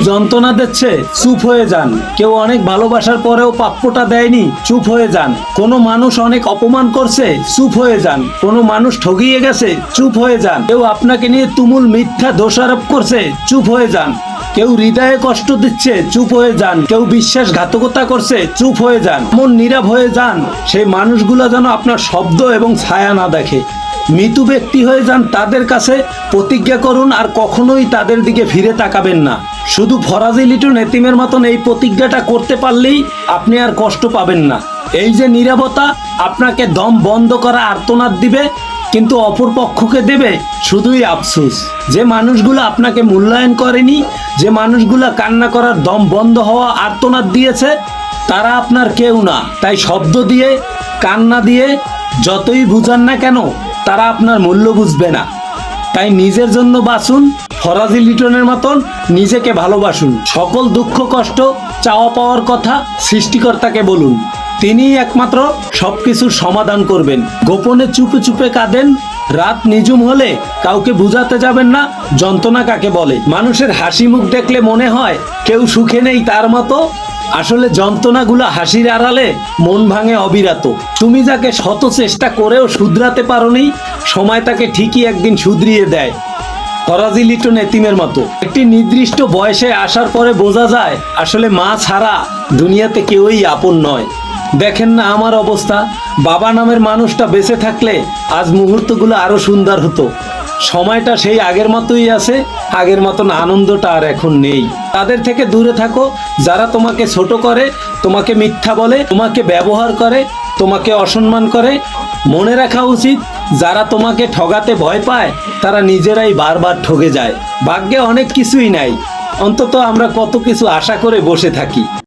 যন্ত্রণা দিচ্ছে, চুপ হয়ে যান। কেউ অনেক ভালোবাসার পরেও প্রাপ্যটা দেয়নি, চুপ হয়ে যান। কোনো মানুষ অনেক অপমান করছে, চুপ হয়ে যান। কোনো মানুষ ঠগিয়ে গেছে, চুপ হয়ে যান। কেউ আপনাকে নিয়ে তুমুল মিথ্যা দোষারোপ করছে, চুপ হয়ে যান। কেউ হৃদয়ে কষ্ট দিচ্ছে, চুপ হয়ে যান। কেউ বিশ্বাসঘাতকতা করছে, চুপ হয়ে যান। মন নীরব হয়ে যান, সেই মানুষগুলো যেন আপনার শব্দ এবং ছায়া না দেখে। মৃত ব্যক্তি হয়ে যান, তাদের কাছে প্রতিজ্ঞা করুন আর কখনোই তাদের দিকে ফিরে তাকাবেন না। শুধু ফরাজি লিটন এতিমের মতন এই প্রতিজ্ঞাটা করতে পারলেই আপনি আর কষ্ট পাবেন না। এই যে নীরবতা আপনাকে দম বন্ধ করা আর্তনাদ দিবে, কিন্তু অপর পক্ষকে দেবে শুধুই আফসোস। যে মানুষগুলো আপনাকে মূল্যায়ন করেনি, যে মানুষগুলো কান্না করার দম বন্ধ হওয়া আর্তনাদ দিয়েছে, তারা আপনার কেউ না। তাই শব্দ দিয়ে, কান্না দিয়ে যতই বুঝান না কেন, তারা আপনার মূল্য বুঝবে না। তাই নিজের জন্য বাঁচুন, ফরাজি লিটনের মতন নিজেকে ভালোবাসুন। সকল দুঃখ কষ্ট চাওয়া পাওয়ার কথা সৃষ্টিকর্তাকে বলুন, তিনিই একমাত্র সবকিছুর সমাধান করবেন। গোপনে চুপে চুপে কাঁদেন, রাত নিঝুম হলে কাউকে বুঝাতে যাবেন না যন্ত্রণা কাকে বলে। মানুষের হাসি মুখ দেখলে মনে হয় কেউ সুখে নেই তার মতো, আসলে যন্ত্রণাগুলো হাসির আড়ালে মন ভাঙে অবিরত। তুমি যাকে শত চেষ্টা করেও শুধরাতে পারোনি, সময় তাকে ঠিকই একদিন শুধরিয়ে দেয়। ফরাজি লিটন এতিমের মতো। একটি নির্দিষ্ট বয়সে আসার পরে বোঝা যায় আসলে মা ছাড়া দুনিয়াতে কেউই আপন নয়। দেখেন না আমার অবস্থা, বাবা নামের মানুষটা বেঁচে থাকলে আজ মুহূর্তগুলো আরো সুন্দর হতো। সময়টা সেই আগের মতোই আছে, আগের মতন আনন্দটা আর এখন নেই। তাদের থেকে দূরে থাকো যারা তোমাকে ছোট করে, তোমাকে মিথ্যা বলে, তোমাকে ব্যবহার করে, তোমাকে অসম্মান করে। মনে রাখা উচিত, যারা তোমাকে ঠগাতে ভয় পায় তারা নিজেরাই বারবার ঠগে যায়। ভাগ্যে অনেক কিছুই নাই, অন্তত আমরা কত কিছু আশা করে বসে থাকি।